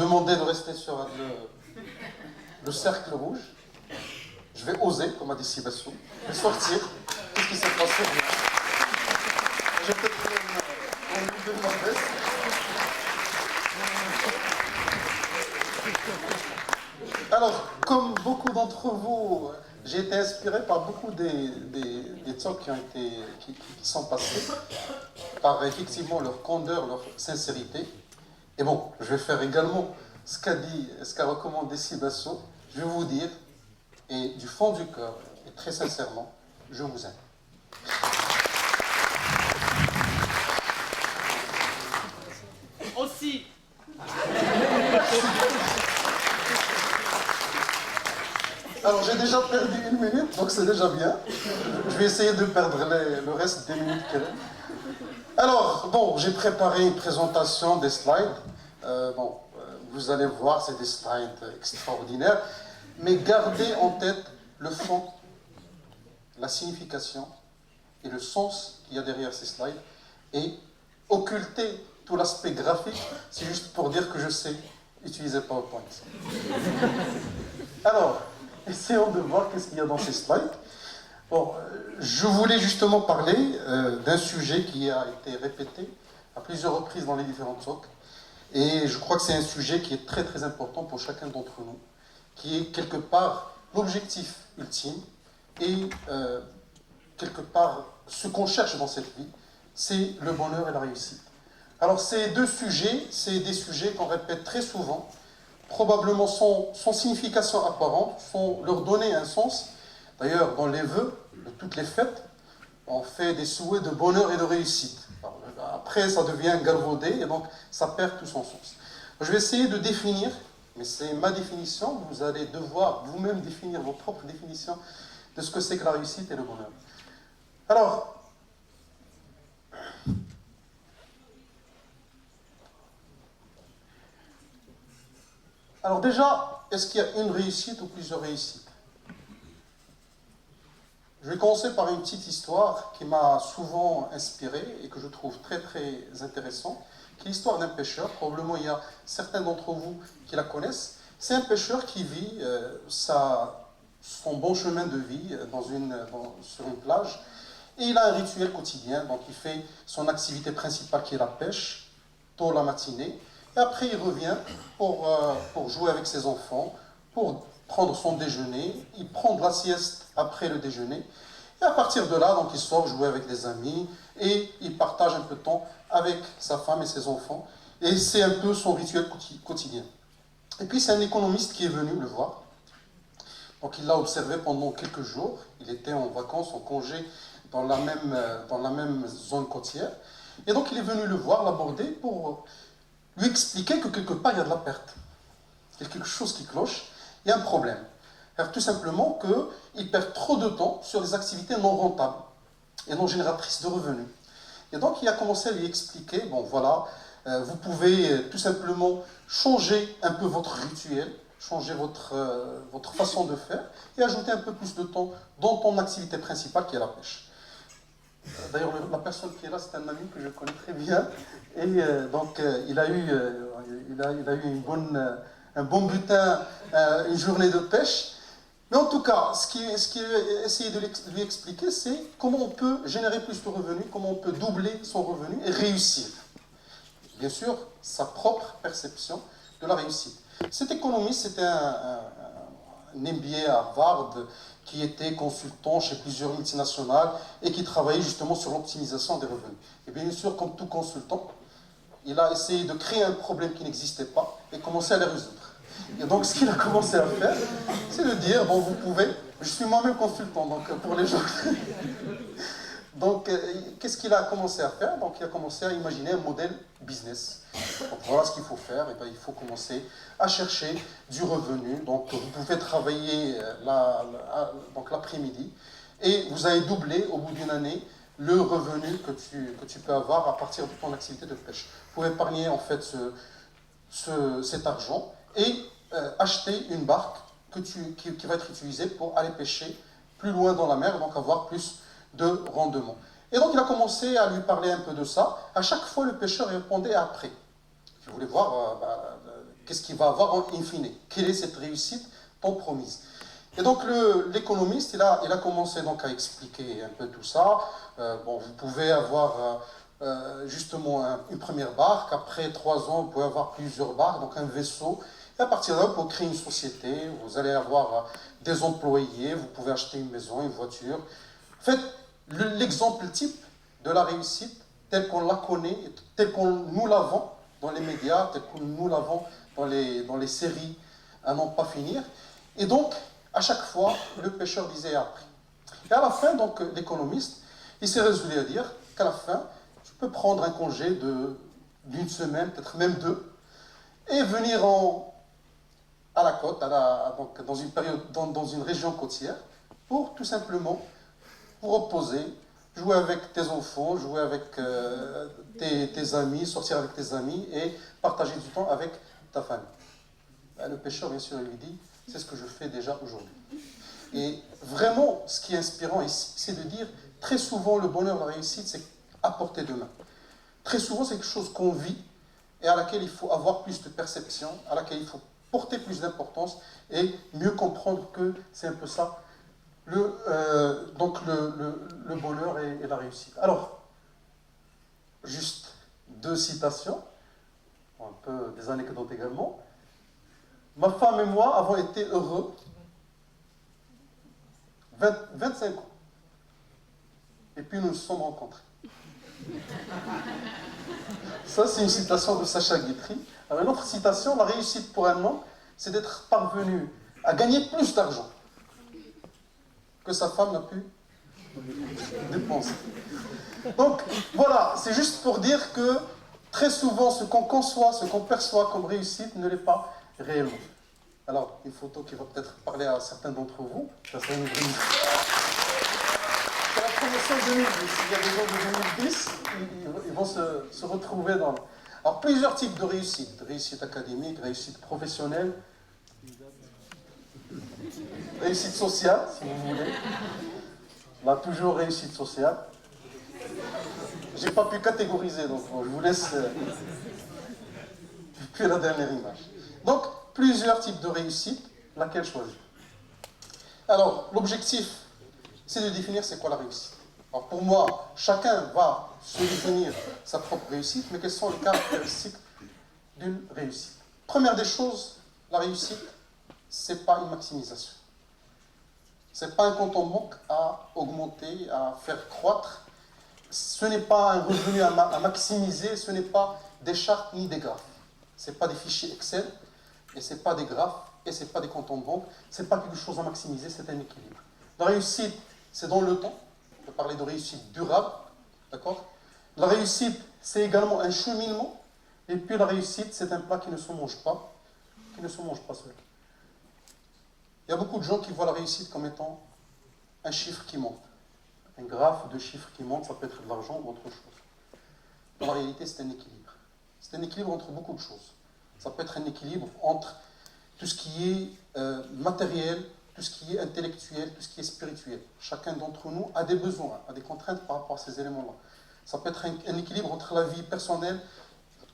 demandé de rester sur le cercle rouge. Je vais oser, comme a dit Sébastien, je vais sortir. Qu'est-ce qui s'est passé? J'ai peut-être enlevé ma veste. Alors, comme beaucoup d'entre vous, j'ai été inspiré par beaucoup des talks qui sont passés, par effectivement leur candeur, leur sincérité. Et bon, je vais faire également ce qu'a recommandé Sébastien. Je vais vous dire, et du fond du cœur, et très sincèrement, je vous aime. Aussi. Alors j'ai déjà perdu 1 minute, donc c'est déjà bien. Je vais essayer de perdre le reste des minutes qu'il reste. Alors, bon, j'ai préparé une présentation des slides. Vous allez voir, c'est des slides extraordinaires. Mais gardez en tête le fond, la signification et le sens qu'il y a derrière ces slides. Et occulter tout l'aspect graphique, c'est juste pour dire que je sais utiliser PowerPoint. Alors, essayons de voir qu'est-ce qu'il y a dans ces slides. Bon, je voulais justement parler d'un sujet qui a été répété à plusieurs reprises dans les différentes talks. Et je crois que c'est un sujet qui est très très important pour chacun d'entre nous, qui est quelque part l'objectif ultime et quelque part ce qu'on cherche dans cette vie, c'est le bonheur et la réussite. Alors ces deux sujets, c'est des sujets qu'on répète très souvent, probablement sans signification apparente, sans leur donner un sens. D'ailleurs, dans les vœux de toutes les fêtes, on fait des souhaits de bonheur et de réussite. Alors, après, ça devient galvaudé et donc ça perd tout son sens. Je vais essayer de définir, mais c'est ma définition, vous allez devoir vous-même définir vos propres définitions de ce que c'est que la réussite et le bonheur. Alors déjà, est-ce qu'il y a une réussite ou plusieurs réussites? Je vais commencer par une petite histoire qui m'a souvent inspiré et que je trouve très très intéressant, qui est l'histoire d'un pêcheur. Probablement il y a certains d'entre vous qui la connaissent. C'est un pêcheur qui vit son bon chemin de vie sur une plage et il a un rituel quotidien. Donc il fait son activité principale qui est la pêche, tôt la matinée, et après il revient pour jouer avec ses enfants, pour prendre son déjeuner, il prend de la sieste après le déjeuner, et à partir de là, donc, il sort jouer avec des amis, et il partage un peu de temps avec sa femme et ses enfants, et c'est un peu son rituel quotidien. Et puis c'est un économiste qui est venu le voir, donc il l'a observé pendant quelques jours, il était en vacances, en congé, dans la même zone côtière, et donc il est venu le voir, l'aborder, pour lui expliquer que quelque part il y a de la perte, il y a quelque chose qui cloche, il y a un problème. Alors, tout simplement qu'il perd trop de temps sur des activités non rentables et non génératrices de revenus. Et donc il a commencé à lui expliquer, bon voilà, vous pouvez tout simplement changer un peu votre rituel, changer votre façon de faire et ajouter un peu plus de temps dans ton activité principale qui est la pêche. D'ailleurs, la personne qui est là, c'est un ami que je connais très bien. Et donc, il a eu un bon butin, une journée de pêche. Mais en tout cas, ce qu'il a essayé de lui expliquer, c'est comment on peut générer plus de revenus, comment on peut doubler son revenu et réussir. Bien sûr, sa propre perception de la réussite. Cet économiste, c'était un MBA à Harvard, qui était consultant chez plusieurs multinationales et qui travaillait justement sur l'optimisation des revenus. Et bien sûr, comme tout consultant, il a essayé de créer un problème qui n'existait pas et commencer à le résoudre. Et donc, ce qu'il a commencé à faire, c'est de dire, bon, vous pouvez, je suis moi-même consultant, donc pour les gens. Donc, qu'est-ce qu'il a commencé à faire? Donc, il a commencé à imaginer un modèle business. Donc, voilà ce qu'il faut faire. Et bien, il faut commencer à chercher du revenu. Donc, vous pouvez travailler donc l'après-midi et vous allez doubler au bout d'une année le revenu que tu peux avoir à partir de ton activité de pêche. Vous pouvez épargner en fait cet argent et acheter une barque qui va être utilisée pour aller pêcher plus loin dans la mer, donc avoir plus de rendement. Et donc il a commencé à lui parler un peu de ça. À chaque fois, le pêcheur répondait après. Je voulais voir qu'est-ce qu'il va avoir en in fine? Quelle est cette réussite tant promise? Et donc l'économiste, il a commencé donc à expliquer un peu tout ça. Bon, vous pouvez avoir justement une première barque, après 3 ans, vous pouvez avoir plusieurs barques, donc un vaisseau. Et à partir de là, vous pouvez créer une société, vous allez avoir des employés, vous pouvez acheter une maison, une voiture. En fait, l'exemple type de la réussite, tel qu'on la connaît, tel qu'on nous l'avons dans les médias, tel que nous l'avons dans les séries à n'en pas finir. Et donc, à chaque fois, le pêcheur disait après. Et à la fin, donc, l'économiste, il s'est résolu à dire qu'à la fin, je peux prendre un congé d'une semaine, peut-être même 2, et venir à la côte, donc dans une période, dans une région côtière, pour tout simplement vous reposer, jouer avec tes enfants, jouer avec tes amis, sortir avec tes amis et partager du temps avec ta famille. Le pêcheur, bien sûr, il lui dit, c'est ce que je fais déjà aujourd'hui. Et vraiment, ce qui est inspirant ici, c'est de dire, très souvent, le bonheur, la réussite, c'est à portée de main. Très souvent, c'est quelque chose qu'on vit et à laquelle il faut avoir plus de perception, à laquelle il faut porter plus d'importance et mieux comprendre que c'est un peu ça, donc le bonheur et la réussite. Alors, juste 2 citations, un peu des anecdotes également. Ma femme et moi avons été heureux 25 ans. Et puis nous nous sommes rencontrés. Ça, c'est une citation de Sacha Guitry. Alors, une autre citation, la réussite pour un homme, c'est d'être parvenu à gagner plus d'argent que sa femme n'a pu dépenser. Donc, voilà, c'est juste pour dire que très souvent, ce qu'on conçoit, ce qu'on perçoit comme réussite ne l'est pas réellement. Alors, une photo qui va peut-être parler à certains d'entre vous. Ça serait une c'est la promotion 2010. Il y a des gens de 2010, ils vont se retrouver dans... Alors, plusieurs types de réussite. Réussite académique, réussite professionnelle, réussite sociale, si vous voulez. Là, toujours réussite sociale. Je n'ai pas pu catégoriser, donc bon, je vous laisse... Puis la dernière image. Donc, plusieurs types de réussite, laquelle choisir? Alors, l'objectif, c'est de définir c'est quoi la réussite. Alors, pour moi, chacun va se définir sa propre réussite, mais quelles sont les caractéristiques d'une réussite? Première des choses, la réussite, ce n'est pas une maximisation. Ce n'est pas un compte en banque à augmenter, à faire croître. Ce n'est pas un revenu à maximiser, ce n'est pas des chartes ni des graphes. Ce n'est pas des fichiers Excel, et ce n'est pas des graphes, et ce n'est pas des comptes en banque. Ce n'est pas quelque chose à maximiser, c'est un équilibre. La réussite, c'est dans le temps. On peut parler de réussite durable, d'accord? La réussite, c'est également un cheminement. Et puis la réussite, c'est un plat qui ne se mange pas seul. Il y a beaucoup de gens qui voient la réussite comme étant un chiffre qui monte. Un graphe de chiffres qui monte, ça peut être de l'argent ou autre chose. Dans la réalité, c'est un équilibre. C'est un équilibre entre beaucoup de choses. Ça peut être un équilibre entre tout ce qui est matériel, tout ce qui est intellectuel, tout ce qui est spirituel. Chacun d'entre nous a des besoins, a des contraintes par rapport à ces éléments-là. Ça peut être un équilibre entre la vie personnelle,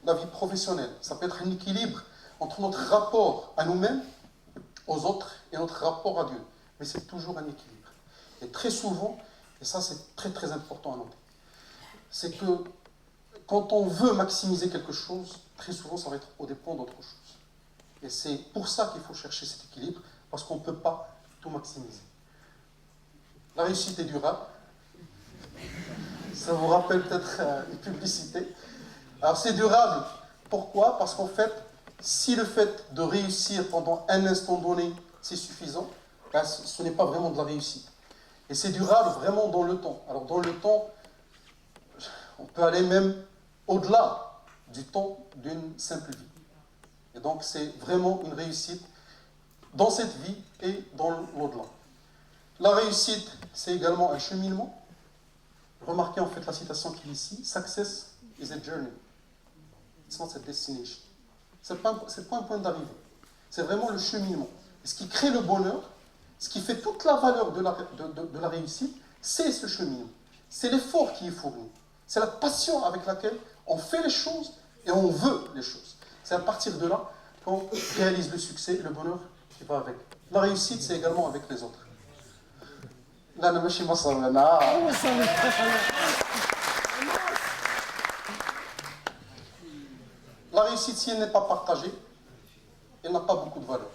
la vie professionnelle. Ça peut être un équilibre entre notre rapport à nous-mêmes, aux autres, et notre rapport à Dieu. Mais c'est toujours un équilibre. Et très souvent, et ça c'est très très important à noter, c'est que quand on veut maximiser quelque chose, très souvent ça va être au dépens d'autre chose. Et c'est pour ça qu'il faut chercher cet équilibre, parce qu'on ne peut pas tout maximiser. La réussite est durable. Ça vous rappelle peut-être une publicité. Alors c'est durable. Pourquoi? Parce qu'en fait, si le fait de réussir pendant un instant donné, c'est suffisant, ben, ce n'est pas vraiment de la réussite. Et c'est durable vraiment dans le temps. Alors dans le temps, on peut aller même au-delà du temps d'une simple vie. Et donc c'est vraiment une réussite dans cette vie et dans l'au-delà. La réussite, c'est également un cheminement. Remarquez en fait la citation qui est ici. Success is a journey. It's not a destination. Ce n'est pas un point d'arrivée. C'est vraiment le cheminement. Et ce qui crée le bonheur, ce qui fait toute la valeur de la réussite, c'est ce cheminement. C'est l'effort qui est fourni. C'est la passion avec laquelle on fait les choses et on veut les choses. C'est à partir de là qu'on réalise le succès et le bonheur qui va avec. La réussite, c'est également avec les autres. Là, ne me suis pas sauvé, là. La réussite, si elle n'est pas partagée, elle n'a pas beaucoup de valeur.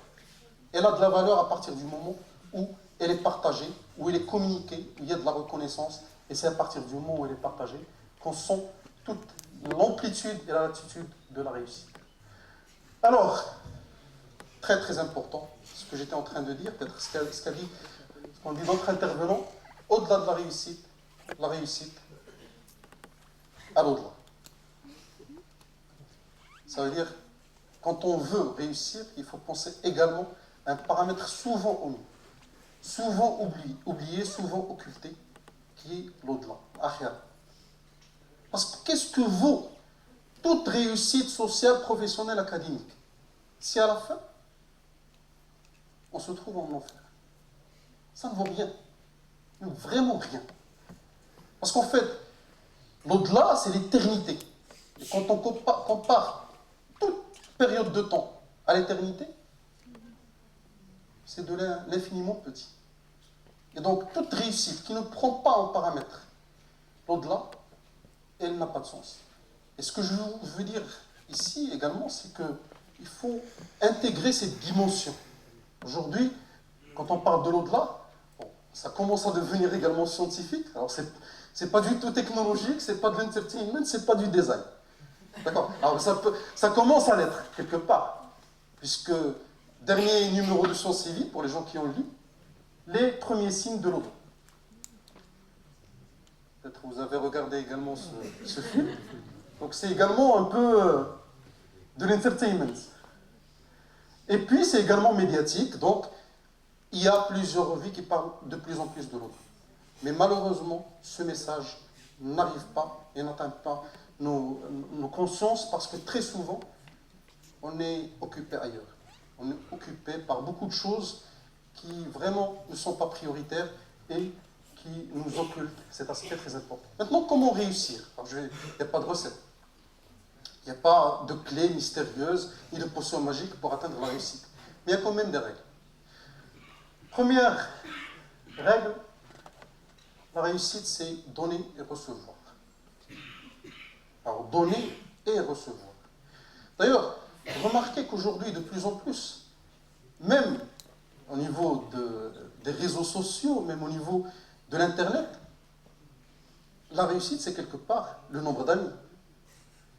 Elle a de la valeur à partir du moment où elle est partagée, où elle est communiquée, où il y a de la reconnaissance, et c'est à partir du moment où elle est partagée qu'on sent toute l'amplitude et la latitude de la réussite. Alors, très très important, ce que j'étais en train de dire, peut-être ce qu'on dit d'autres intervenants, au-delà de la réussite à l'au-delà. Ça veut dire, quand on veut réussir, il faut penser également à un paramètre souvent omis, souvent oublié, souvent occulté, qui est l'au-delà, akhira. Parce que qu'est-ce que vaut toute réussite sociale, professionnelle, académique, si à la fin, on se trouve en enfer? Ça ne vaut rien. Vraiment rien. Parce qu'en fait, l'au-delà, c'est l'éternité. Et quand on compare toute période de temps à l'éternité, c'est de l'infiniment petit. Et donc, toute réussite qui ne prend pas en paramètre l'au-delà, elle n'a pas de sens. Et ce que je veux dire ici également, c'est qu'il faut intégrer cette dimension. Aujourd'hui, quand on parle de l'au-delà, bon, ça commence à devenir également scientifique. Alors, c'est pas du tout technologique, c'est pas de l'entertainment, c'est pas du design. D'accord? Alors, ça commence à l'être, quelque part. Puisque, dernier numéro de Sciences et Vie, pour les gens qui ont lu, les premiers signes de l'au-delà. Peut-être que vous avez regardé également ce film. Donc, c'est également un peu de l'entertainment. Et puis, c'est également médiatique. Donc, il y a plusieurs vies qui parlent de plus en plus de l'autre. Mais malheureusement, ce message n'arrive pas et n'atteint pas nos consciences parce que très souvent, on est occupé ailleurs. On est occupé par beaucoup de choses qui vraiment ne sont pas prioritaires et qui nous occultent cet aspect très important. Maintenant, comment réussir? Il n'y a pas de recette. Il n'y a pas de clé mystérieuse ni de potion magique pour atteindre la réussite. Mais il y a quand même des règles. Première règle, la réussite, c'est donner et recevoir. Alors, donner et recevoir. D'ailleurs, remarquez qu'aujourd'hui, de plus en plus, même au niveau des réseaux sociaux, même au niveau de l'Internet, la réussite, c'est quelque part le nombre d'amis.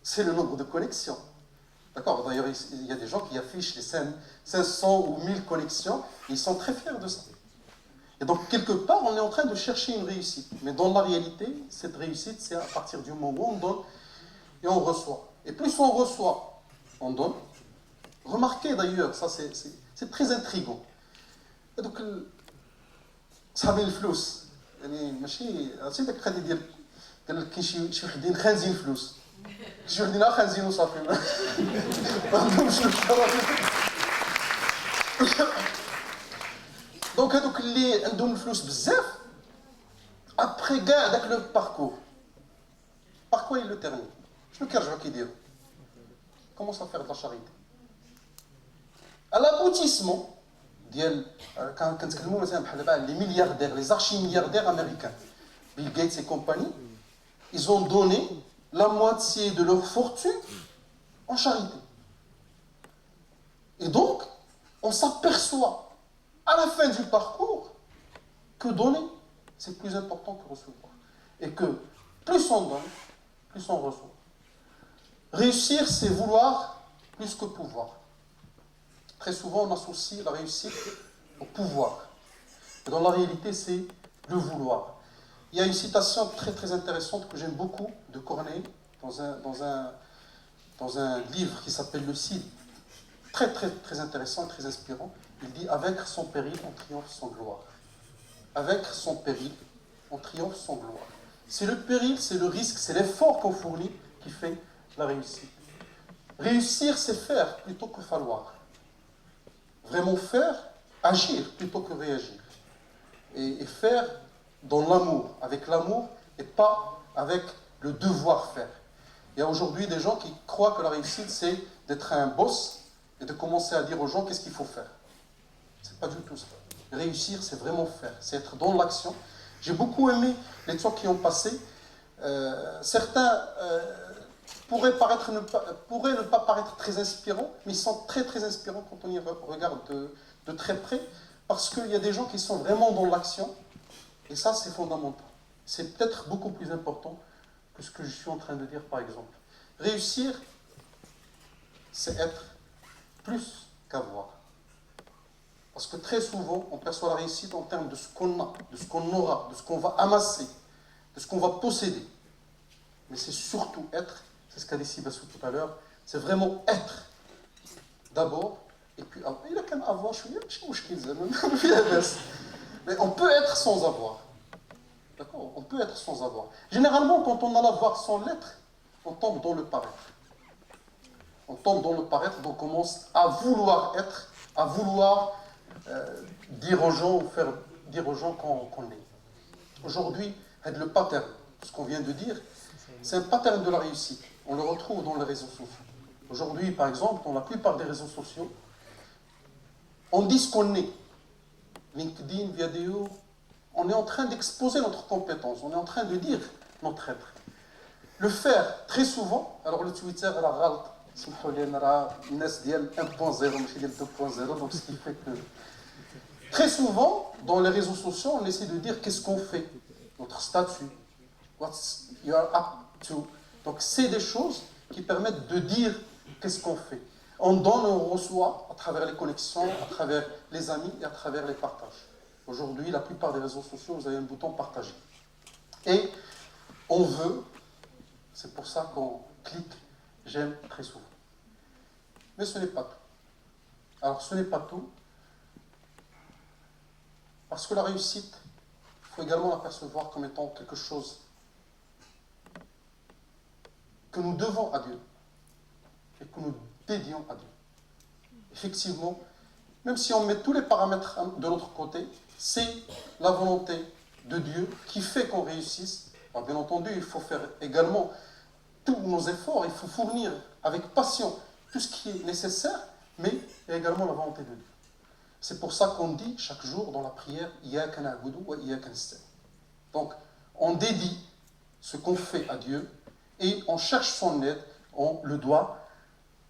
C'est le nombre de connexions. D'accord? D'ailleurs, il y a des gens qui affichent les 500 ou 1000 connexions, et ils sont très fiers de ça. Et donc, quelque part, on est en train de chercher une réussite. Mais dans la réalité, cette réussite, c'est à partir du moment où on donne et on reçoit. Et plus on reçoit, on donne. Remarquez d'ailleurs, ça c'est très intriguant. Et donc, صحابي الفلوس يعني ماشي عرفتي داك القضيه ديال قال لك كاين شي وحدين خانزين فلوس شي وحدين خانزين وصافي ما عندهمش دونك هذوك اللي عندهم الفلوس بزاف ابخي كاع داك لو باركور par quoi il le termine شنو كيرجعوا كيديروا commence à faire de la charité à l'aboutissement ديال كنتكلموا مثلا بحال دابا les milliardaires, les archi-milliardaires américains, Bill Gates et compagnie, ils ont donné la moitié de leur fortune en charité. Et donc, on s'aperçoit à la fin du parcours que donner, c'est plus important que recevoir. Et que plus on donne, plus on reçoit. Réussir, c'est vouloir plus que pouvoir. Très souvent, on associe la réussite au pouvoir. Et dans la réalité, c'est le vouloir. Il y a une citation très très intéressante que j'aime beaucoup de Corneille dans un livre qui s'appelle Le Cid. Très très très intéressant, très inspirant. Il dit « Avec son péril, on triomphe sans gloire. » Avec son péril, on triomphe sans gloire. C'est le péril, c'est le risque, c'est l'effort qu'on fournit qui fait la réussite. Réussir, c'est faire plutôt que falloir. Vraiment faire, agir plutôt que réagir. Et faire dans l'amour, avec l'amour et pas avec le devoir faire. Il y a aujourd'hui des gens qui croient que la réussite, c'est d'être un boss et de commencer à dire aux gens qu'est-ce qu'il faut faire. C'est pas du tout ça. Réussir, c'est vraiment faire, c'est être dans l'action. J'ai beaucoup aimé les talks qui ont passé. Certains pourraient ne pas paraître très inspirants, mais ils sont très très inspirants quand on y regarde de très près, parce qu'il y a des gens qui sont vraiment dans l'action, et ça c'est fondamental. C'est peut-être beaucoup plus important que ce que je suis en train de dire par exemple. Réussir, c'est être plus qu'avoir. Parce que très souvent, on perçoit la réussite en termes de ce qu'on a, de ce qu'on aura, de ce qu'on va amasser, de ce qu'on va posséder. Mais c'est surtout être, c'est ce qu'a dit Sibassou tout à l'heure, c'est vraiment être d'abord, et puis avoir. Il a qu'à avoir, mais on peut être sans avoir. D'accord? On peut être sans avoir. Généralement, quand on a l'avoir sans l'être, on tombe dans le paraître. On tombe dans le paraître, donc on commence à vouloir être, à vouloir dire aux gens ou faire dire aux gens qu'on est. Aujourd'hui, le pattern, ce qu'on vient de dire, c'est un pattern de la réussite. On le retrouve dans les réseaux sociaux. Aujourd'hui, par exemple, dans la plupart des réseaux sociaux, on dit ce qu'on est. LinkedIn, Viadeo, on est en train d'exposer notre compétence, on est en train de dire notre être. Le faire très souvent, alors le Twitter, la غلط, سمحوا لي انا راه الناس ديال 1.0 ماشي ديال 2.0, donc ce qui fait que très souvent dans les réseaux sociaux on essaie de dire qu'est-ce qu'on fait, notre statut, what you are up to. Donc c'est des choses qui permettent de dire qu'est-ce qu'on fait. On donne, on reçoit à travers les connexions, à travers les amis et à travers les partages. Aujourd'hui, la plupart des réseaux sociaux, vous avez un bouton partager. Et on veut, c'est pour ça qu'on clique j'aime très souvent. Mais ce n'est pas tout. Alors ce n'est pas tout, parce que la réussite, il faut également la percevoir comme étant quelque chose que nous devons à Dieu et que nous dédions à Dieu. Effectivement, même si on met tous les paramètres de l'autre côté, c'est la volonté de Dieu qui fait qu'on réussisse. Alors, bien entendu, il faut faire également tous nos efforts, il faut fournir avec passion tout ce qui est nécessaire, mais il y a également la volonté de Dieu. C'est pour ça qu'on dit chaque jour dans la prière Iyyaka na'budu wa iyyaka nasta'in. Donc, on dédie ce qu'on fait à Dieu et on cherche son aide, on le doit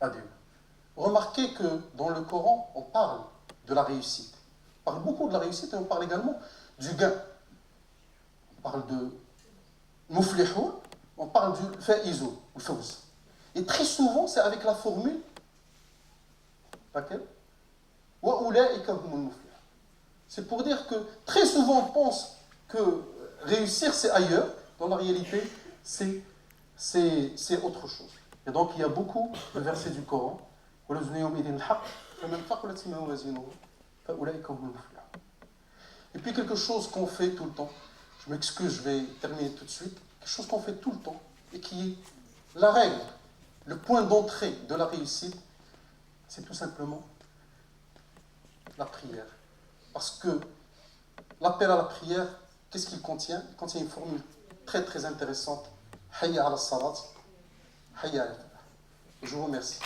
à Dieu. Remarquez que dans le Coran, on parle de la réussite. On parle beaucoup de la réussite et on parle également du gain. On parle de muflihun, on parle du fa'izoun, ou fawz. Et très souvent, c'est avec la formule laquelle wa ulaika humul muflihun. C'est pour dire que très souvent, on pense que réussir, c'est ailleurs. Dans la réalité, c'est autre chose. Et donc, il y a beaucoup de versets du Coran. Et puis quelque chose qu'on fait tout le temps, je m'excuse, je vais terminer tout de suite, quelque chose qu'on fait tout le temps et qui est la règle, le point d'entrée de la réussite, c'est tout simplement la prière. Parce que l'appel à la prière, qu'est-ce qu'il contient? Il contient une formule très très intéressante. Hayya ala salat, hayya ala falah. Je vous remercie.